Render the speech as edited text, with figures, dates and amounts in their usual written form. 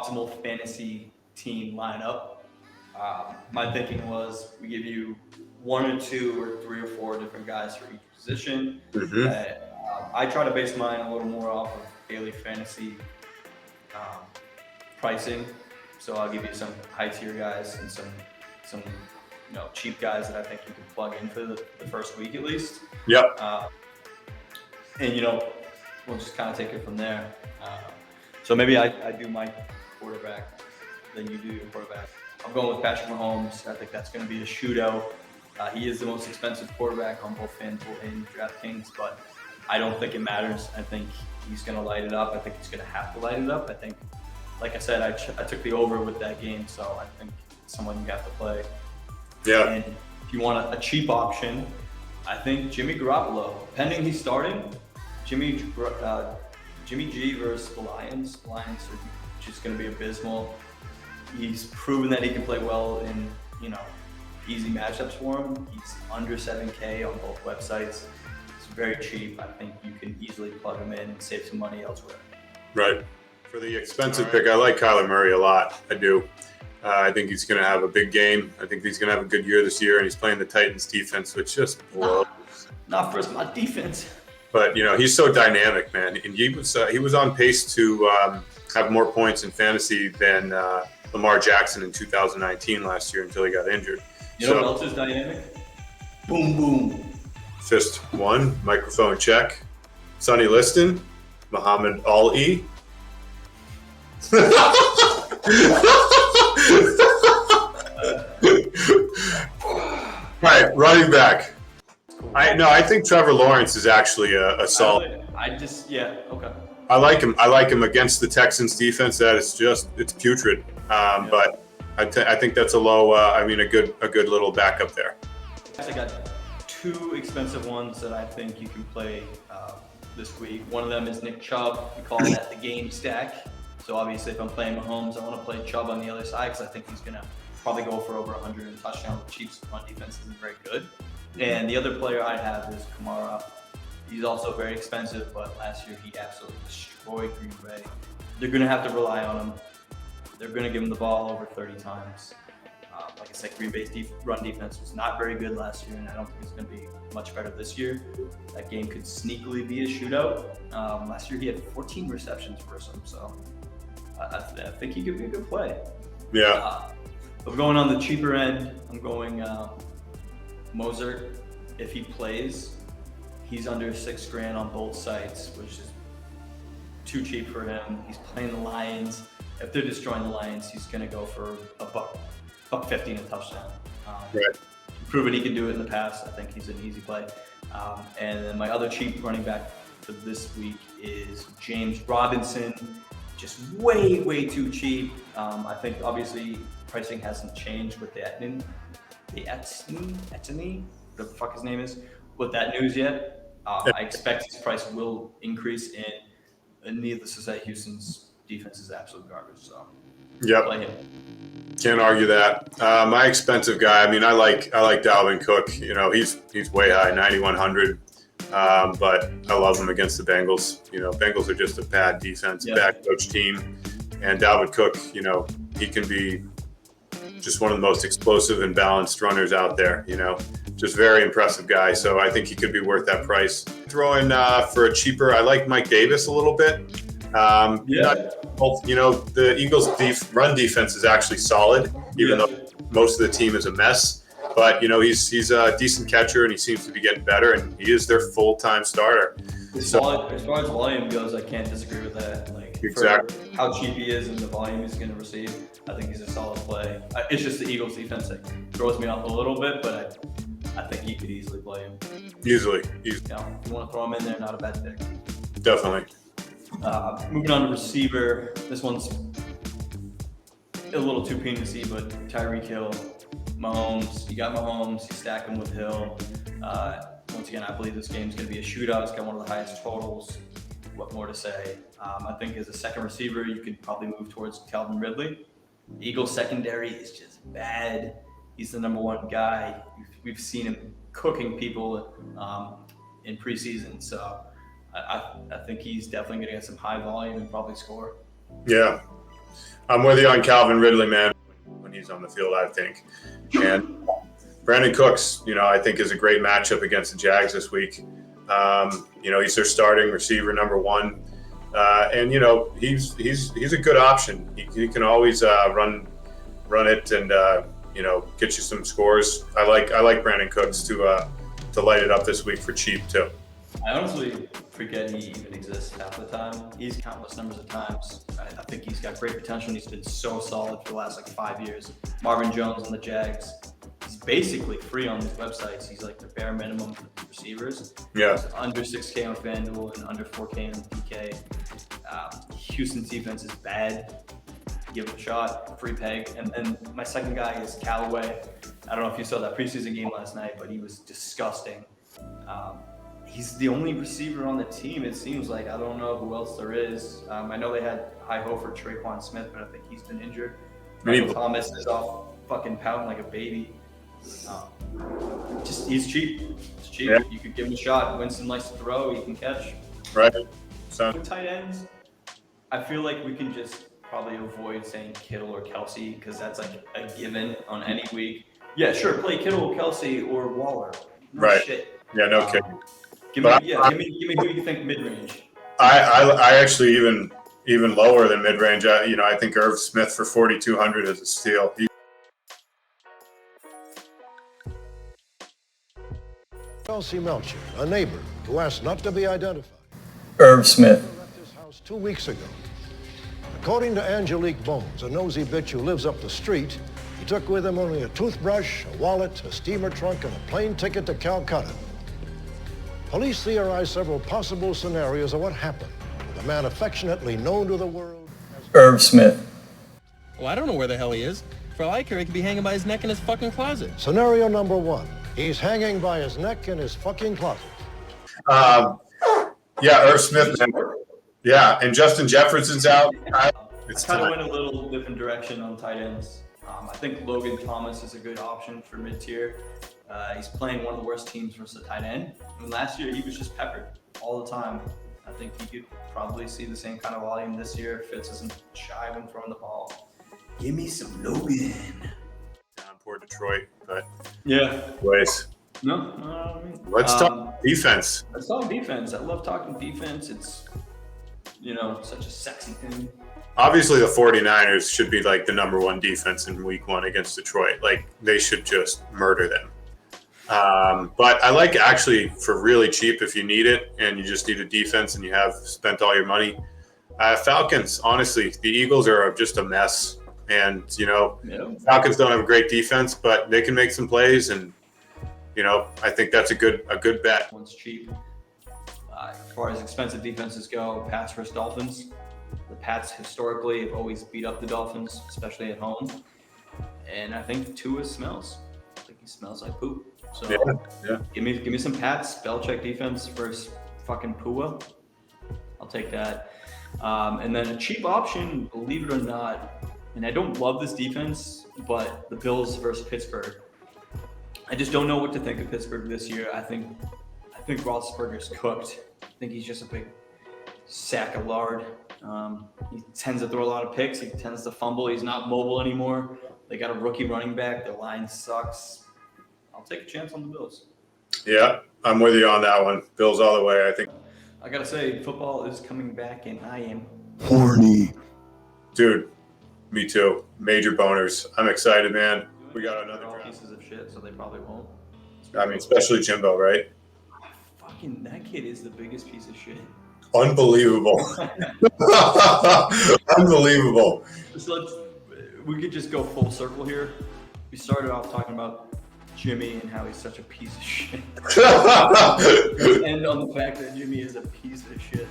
optimal fantasy team lineup. My thinking was we give you one or two or three or four different guys for each position. Mm-hmm. I try to base mine a little more off of daily fantasy pricing. So I'll give you some high tier guys and some cheap guys that I think you can plug in for the first week at least. Yep. And we'll just kind of take it from there. So maybe I do my quarterback, then you do your quarterback. I'm going with Patrick Mahomes. I think that's going to be a shootout. He is the most expensive quarterback on both FanDuel and DraftKings, but I don't think it matters. I think he's going to light it up. I think he's going to have to light it up. I think, like I said, I took the over with that game, so I think it's someone you have to play. Yeah. And if you want a cheap option, I think Jimmy Garoppolo, pending he's starting, Jimmy G versus the Lions. The Lions are just going to be abysmal. He's proven that he can play well in, easy matchups for him. He's under 7K on both websites. It's very cheap. I think you can easily plug him in and save some money elsewhere. Right. For the expensive pick, I like Kyler Murray a lot. I do. I think he's going to have a big game. I think he's going to have a good year this year, and he's playing the Titans defense, which just blows. Not for my defense. But he's so dynamic, man. And he was on pace to have more points in fantasy than Lamar Jackson in 2019 last year until he got injured. You know what else is dynamic? Boom, boom. Fist one, microphone check. Sonny Liston, Muhammad Ali. Right, running back. I think Trevor Lawrence is actually a solid. Okay. I like him. I like him against the Texans defense. It's putrid. But I think that's a good little backup there. I got two expensive ones that I think you can play this week. One of them is Nick Chubb. We call that the game stack. So obviously, if I'm playing Mahomes, I want to play Chubb on the other side because I think he's going to probably go for over 100 and touchdowns. The Chiefs' run defense isn't very good. And the other player I have is Kamara. He's also very expensive, but last year he absolutely destroyed Green Bay. They're going to have to rely on him. They're going to give him the ball over 30 times. Like I said, Green Bay's run defense was not very good last year, and I don't think it's going to be much better this year. That game could sneakily be a shootout. Last year he had 14 receptions versus him, so I think he could be a good play. Yeah. But going on the cheaper end, I'm going Mozart. If he plays, he's under $6,000 on both sites, which is too cheap for him. He's playing the Lions. If they're destroying the Lions, he's going to go for $1.50 and a touchdown. Right. Proven he can do it in the past. I think he's an easy play. And then my other cheap running back for this week is James Robinson. Just way, way too cheap. I think obviously pricing hasn't changed with the Etienne, the fuck his name is, with that news yet. I expect his price will increase, and needless to say, Houston's defense is absolute garbage. So, play him. Can't argue that. My expensive guy. I like Dalvin Cook. He's way high, 9,100. But I love him against the Bengals. Bengals are just a bad defense, bad coach team, and Dalvin Cook. He can be just one of the most explosive and balanced runners out there. Just very impressive guy. So I think he could be worth that price. Throwing for a cheaper, I like Mike Davis a little bit. The Eagles' run defense is actually solid, even though most of the team is a mess. But he's a decent catcher, and he seems to be getting better, and he is their full-time starter. As far as volume goes, I can't disagree with that. Exactly. For how cheap he is and the volume he's going to receive, I think he's a solid play. It's just the Eagles' defense that throws me off a little bit, but I think you could easily play him. Easily. If you want to throw him in there, not a bad pick. Definitely. Moving on to receiver, this one's a little too peanutty, but Tyreek Hill, Mahomes. You got Mahomes, you stack him with Hill. Once again, I believe this game's going to be a shootout. It's got one of the highest totals. What more to say? I think as a second receiver, you could probably move towards Calvin Ridley. The Eagles secondary is just bad. He's the number one guy. We've seen him cooking people in preseason, so I think he's definitely going to get some high volume and probably score. Yeah, I'm with you on Calvin Ridley, man, when he's on the field, I think. And Brandon Cooks, I think is a great matchup against the Jags this week. He's their starting receiver, number one. And he's a good option. He can always run it and get you some scores. I like Brandon Cooks to light it up this week for cheap too. I honestly forget he even exists half the time. He's countless numbers of times. I think he's got great potential, and he's been so solid for the last 5 years. Marvin Jones and the Jags. He's basically free on these websites. He's like the bare minimum for receivers. Yeah. He's under 6K on FanDuel and under 4K on DK. Houston's defense is bad. Give it a shot, free peg. And then my second guy is Callaway. I don't know if you saw that preseason game last night, but he was disgusting. He's the only receiver on the team, it seems like. I don't know who else there is. I know they had high hope for Traquan Smith, but I think he's been injured. Michael Thomas is off fucking pouting like a baby. He's cheap. It's cheap. Yeah. You could give him a shot. Winston likes to throw. He can catch. Right. So with tight ends, I feel like we can just probably avoid saying Kittle or Kelsey because that's like a given on any week. Yeah, sure. Play Kittle, Kelsey, or Waller. No right. Shit. Yeah, no kidding. Give me who you think mid-range. I actually even lower than mid-range. I think Irv Smith for 4,200 is a steal. Chelsea Melcher, a neighbor who asked not to be identified. Irv Smith Left his house 2 weeks ago. According to Angelique Bones, a nosy bitch who lives up the street, he took with him only a toothbrush, a wallet, a steamer trunk, and a plane ticket to Calcutta. Police theorize several possible scenarios of what happened with a man affectionately known to the world as Irv Smith. Well, I don't know where the hell he is. For all I care, he could be hanging by his neck in his fucking closet. Scenario number one. He's hanging by his neck in his fucking closet. Yeah, Irv Smith. Yeah, and Justin Jefferson's out. It's kind of went a little different direction on tight ends. I think Logan Thomas is a good option for mid-tier. He's playing one of the worst teams versus the tight end. I mean, last year, he was just peppered all the time. I think he could probably see the same kind of volume this year. Fitz isn't shy when throwing the ball. Give me some Logan. Poor Detroit, but yeah. Ways. No. Let's talk defense. Let's talk defense. I love talking defense. It's, such a sexy thing. Obviously, the 49ers should be like the number one defense in week one against Detroit. Like, they should just murder them. But I like actually for really cheap if you need it and you just need a defense and you have spent all your money. Falcons, honestly, the Eagles are just a mess. And, Falcons don't have a great defense, but they can make some plays. And, I think that's a good bet. One's cheap. As far as expensive defenses go, Pats versus Dolphins. The Pats historically have always beat up the Dolphins, especially at home. And I think Tua smells. I think he smells like poop. So yeah. Give me some Pats, Belichick defense versus fucking Pua. I'll take that. And then a cheap option, believe it or not, and I don't love this defense, but the Bills versus Pittsburgh. I just don't know what to think of Pittsburgh this year. I think Roethlisberger's cooked. I think he's just a big sack of lard. He tends to throw a lot of picks. He tends to fumble. He's not mobile anymore. They got a rookie running back. Their line sucks. I'll take a chance on the Bills. Yeah, I'm with you on that one. Bills all the way, I think. I got to say, football is coming back, and I am horny. Dude, me too. Major boners. I'm excited, man. We got another all draft. pieces of shit, so they probably won't. I mean, especially Jimbo, right? Fucking that kid is the biggest piece of shit. Unbelievable. Unbelievable. So we could just go full circle here. We started off talking about Jimmy and how he's such a piece of shit. And on the fact that Jimmy is a piece of shit.